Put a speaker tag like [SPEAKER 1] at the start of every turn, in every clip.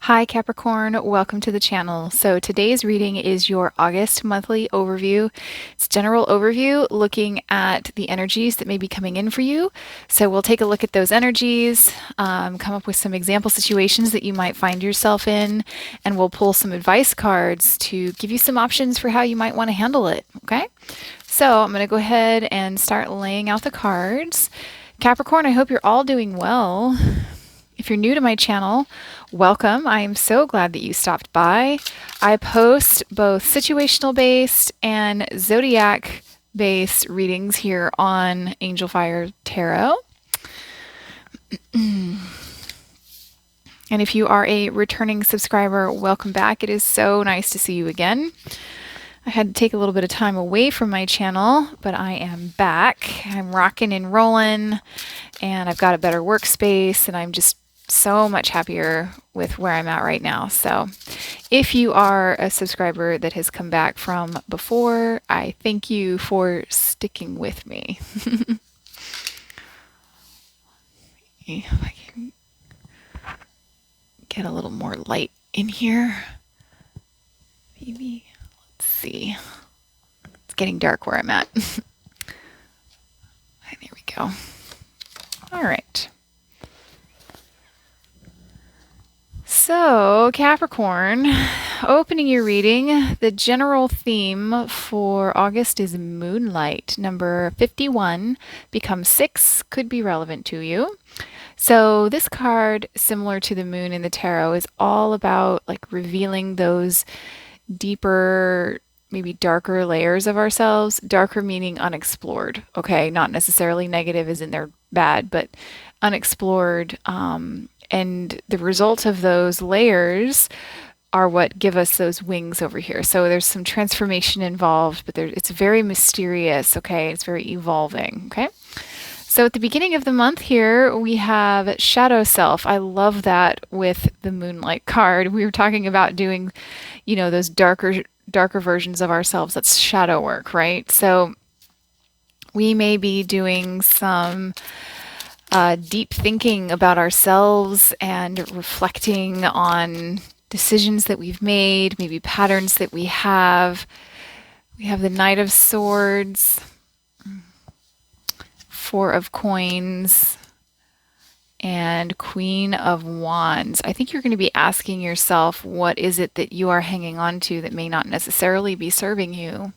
[SPEAKER 1] Hi Capricorn, welcome to the channel. So today's reading is your August monthly overview. It's general overview looking at the energies that may be coming in for you. So we'll take a look at those energies, come up with some example situations that you might find yourself in, and we'll pull some advice cards to give you some options for how you might want to handle it. Okay? So I'm going to go ahead and start laying out the cards. Capricorn, I hope you're all doing well. If you're new to my channel, welcome. I am so glad that you stopped by. I post both situational based and zodiac based readings here on Angel Fire Tarot. And if you are a returning subscriber, welcome back. It is so nice to see you again. I had to take a little bit of time away from my channel, but I am back. I'm rocking and rolling, and I've got a better workspace, and I'm just so much happier with where I'm at right now. So if you are a subscriber that has come back from before, I thank you for sticking with me. If I can get a little more light in here. Maybe, let's see. It's getting dark where I'm at. There we go. All right. So, Capricorn, opening your reading, the general theme for August is moonlight. Number 51 becomes 6, could be relevant to you. So this card, similar to the moon in the tarot, is all about like revealing those deeper, maybe darker layers of ourselves. Darker meaning unexplored. Okay, not necessarily negative as in they're bad, but unexplored. And the result of those layers are what give us those wings over here. So there's some transformation involved, but it's very mysterious, okay? It's very evolving, okay? So at the beginning of the month here, we have Shadow Self. I love that with the Moonlight card. We were talking about doing, those darker versions of ourselves. That's shadow work, right? So we may be doing some deep thinking about ourselves and reflecting on decisions that we've made, maybe patterns that we have. We have the Knight of Swords, Four of Coins, and Queen of Wands. I think you're going to be asking yourself, what is it that you are hanging on to that may not necessarily be serving you?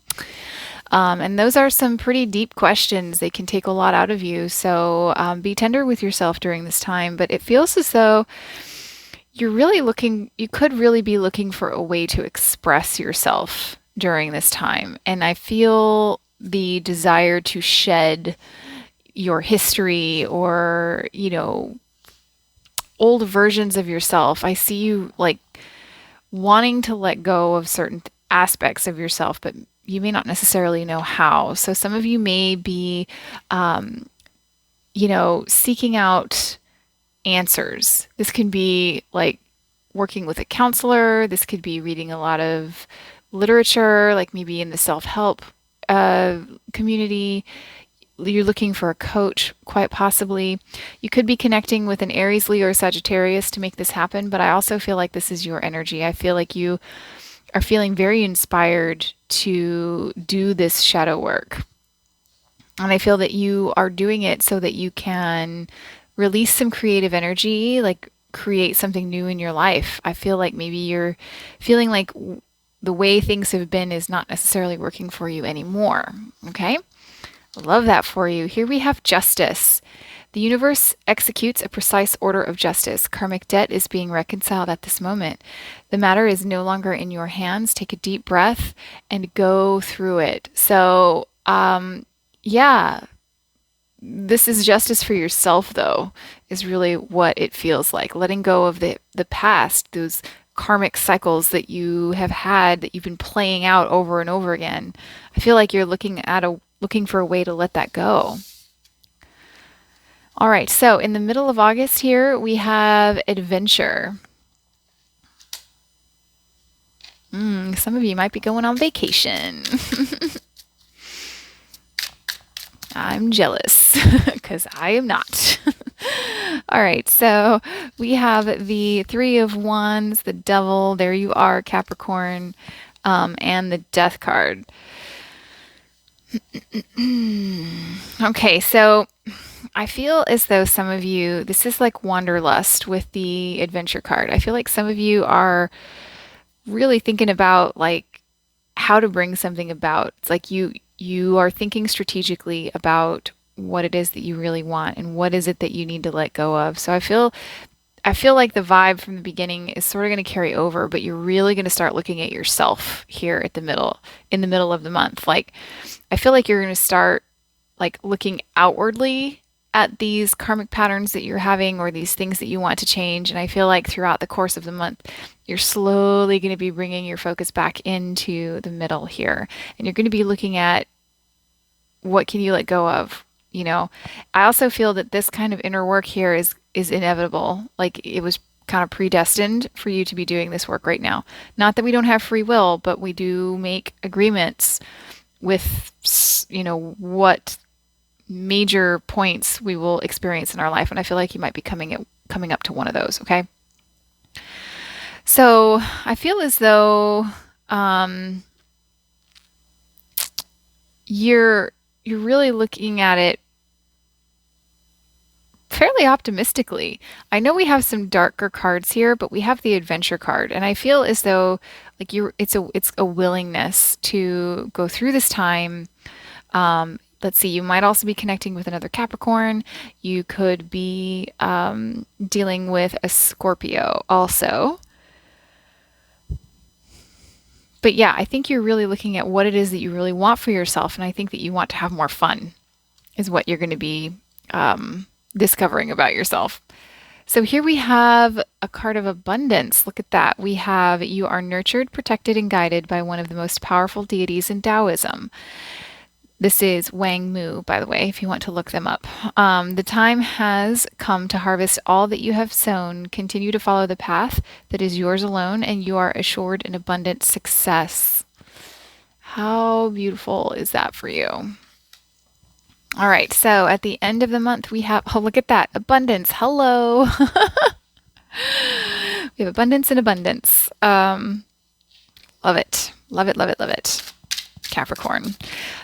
[SPEAKER 1] And those are some pretty deep questions. They can take a lot out of you. So be tender with yourself during this time. But it feels as though you could really be looking for a way to express yourself during this time. And I feel the desire to shed your history or, old versions of yourself. I see you like wanting to let go of certain aspects of yourself, but you may not necessarily know how. So some of you may be, seeking out answers. This can be like working with a counselor. This could be reading a lot of literature, like maybe in the self-help community. You're looking for a coach, quite possibly. You could be connecting with an Aries, Leo, or Sagittarius to make this happen, but I also feel like this is your energy. I feel like you are feeling very inspired to do this shadow work. And I feel that you are doing it so that you can release some creative energy, like create something new in your life. I feel like maybe you're feeling like the way things have been is not necessarily working for you anymore. Okay? Love that for you. Here we have Justice. The universe executes a precise order of justice. Karmic debt is being reconciled at this moment. The matter is no longer in your hands. Take a deep breath and go through it. So, this is justice for yourself, though, is really what it feels like. Letting go of the past, those karmic cycles that you have had, that you've been playing out over and over again. I feel like you're looking for a way to let that go. All right, so in the middle of August here, we have adventure. Some of you might be going on vacation. I'm jealous because I am not. All right, so we have the Three of Wands, the Devil. There you are, Capricorn, and the Death card. Okay, so I feel as though some of you, this is like Wanderlust with the Adventure card. I feel like some of you are really thinking about like how to bring something about. It's like you are thinking strategically about what it is that you really want and what is it that you need to let go of. So I feel like the vibe from the beginning is sort of going to carry over, but you're really going to start looking at yourself here at in the middle of the month. Like, I feel like you're going to start like looking outwardly at these karmic patterns that you're having or these things that you want to change. And I feel like throughout the course of the month, you're slowly going to be bringing your focus back into the middle here. And you're going to be looking at what can you let go of? You know, I also feel that this kind of inner work here is inevitable. Like it was kind of predestined for you to be doing this work right now. Not that we don't have free will, but we do make agreements with, you know, what major points we will experience in our life. And I feel like you might be coming up to one of those. Okay. So I feel as though you're really looking at it fairly optimistically. I know we have some darker cards here, but we have the adventure card, and I feel as though like it's a willingness to go through this time. Let's see, you might also be connecting with another Capricorn. You could be dealing with a Scorpio also. But yeah, I think you're really looking at what it is that you really want for yourself, and I think that you want to have more fun is what you're going to be discovering about yourself. So here we have a card of abundance. Look at that. We have you are nurtured, protected, and guided by one of the most powerful deities in Taoism. This is Wang Mu, by the way, if you want to look them up. The time has come to harvest all that you have sown. Continue to follow the path that is yours alone, and you are assured an abundant success. How beautiful is that for you? All right, so at the end of the month, we have, oh, look at that, abundance. Hello. We have abundance and abundance. Love it. Love it, love it, love it. Capricorn.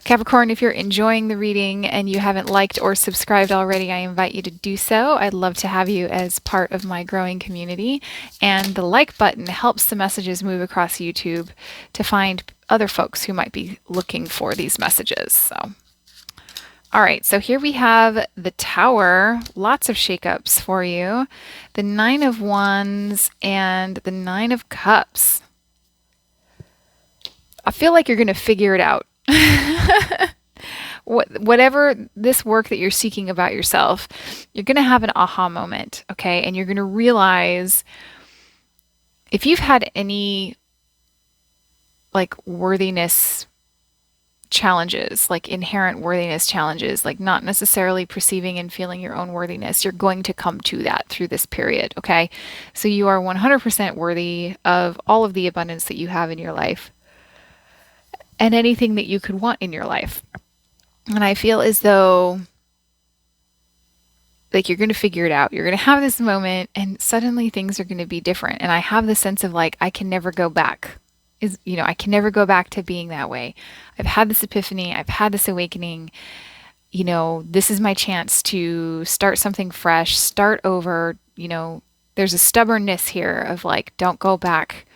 [SPEAKER 1] Capricorn, if you're enjoying the reading and you haven't liked or subscribed already, I invite you to do so. I'd love to have you as part of my growing community. And the like button helps the messages move across YouTube to find other folks who might be looking for these messages. So, all right, so here we have the Tower, lots of shakeups for you. The Nine of Wands and the Nine of Cups. I feel like you're going to figure it out. Whatever this work that you're seeking about yourself, you're going to have an aha moment, okay? And you're going to realize if you've had any like worthiness challenges, like inherent worthiness challenges, like not necessarily perceiving and feeling your own worthiness, you're going to come to that through this period, okay? So you are 100% worthy of all of the abundance that you have in your life and anything that you could want in your life. And I feel as though like you're going to figure it out. You're going to have this moment and suddenly things are going to be different. And I have the sense of like, I can never go back. I can never go back to being that way. I've had this epiphany. I've had this awakening. This is my chance to start something fresh, start over. There's a stubbornness here of like, don't go back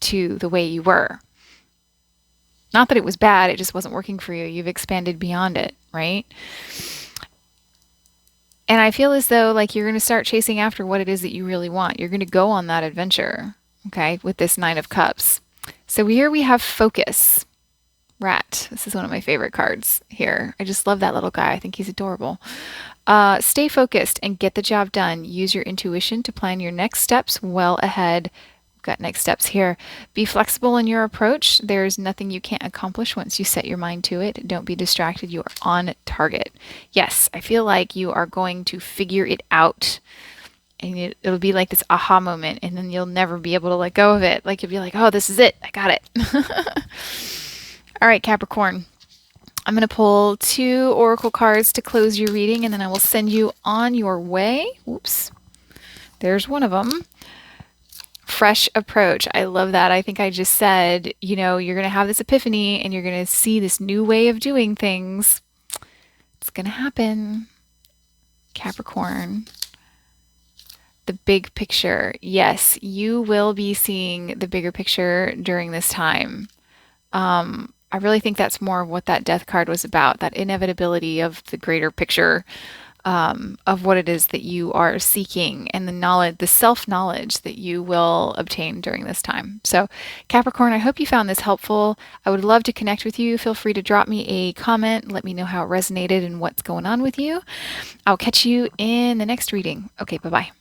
[SPEAKER 1] to the way you were. Not that it was bad, it just wasn't working for you. You've expanded beyond it, right? And I feel as though like you're going to start chasing after what it is that you really want. You're going to go on that adventure, okay, with this Nine of Cups. So here we have focus. Rat. This is one of my favorite cards here. I just love that little guy. I think he's adorable. Stay focused and get the job done. Use your intuition to plan your next steps well ahead. Got next steps here. Be flexible in your approach. There's nothing you can't accomplish once you set your mind to it. Don't be distracted. You are on target. Yes, I feel like you are going to figure it out. And it'll be like this aha moment, and then you'll never be able to let go of it. Like you'll be like, oh, this is it. I got it. All right, Capricorn. I'm going to pull 2 oracle cards to close your reading, and then I will send you on your way. Whoops. There's one of them. Fresh approach. I love that. I think I just said, you know, you're going to have this epiphany and you're going to see this new way of doing things. It's going to happen. Capricorn. The big picture. Yes, you will be seeing the bigger picture during this time. I really think that's more of what that death card was about, that inevitability of the greater picture, of what it is that you are seeking, and the knowledge, the self-knowledge that you will obtain during this time. So Capricorn, I hope you found this helpful. I would love to connect with you. Feel free to drop me a comment. Let me know how it resonated and what's going on with you. I'll catch you in the next reading. Okay, bye-bye.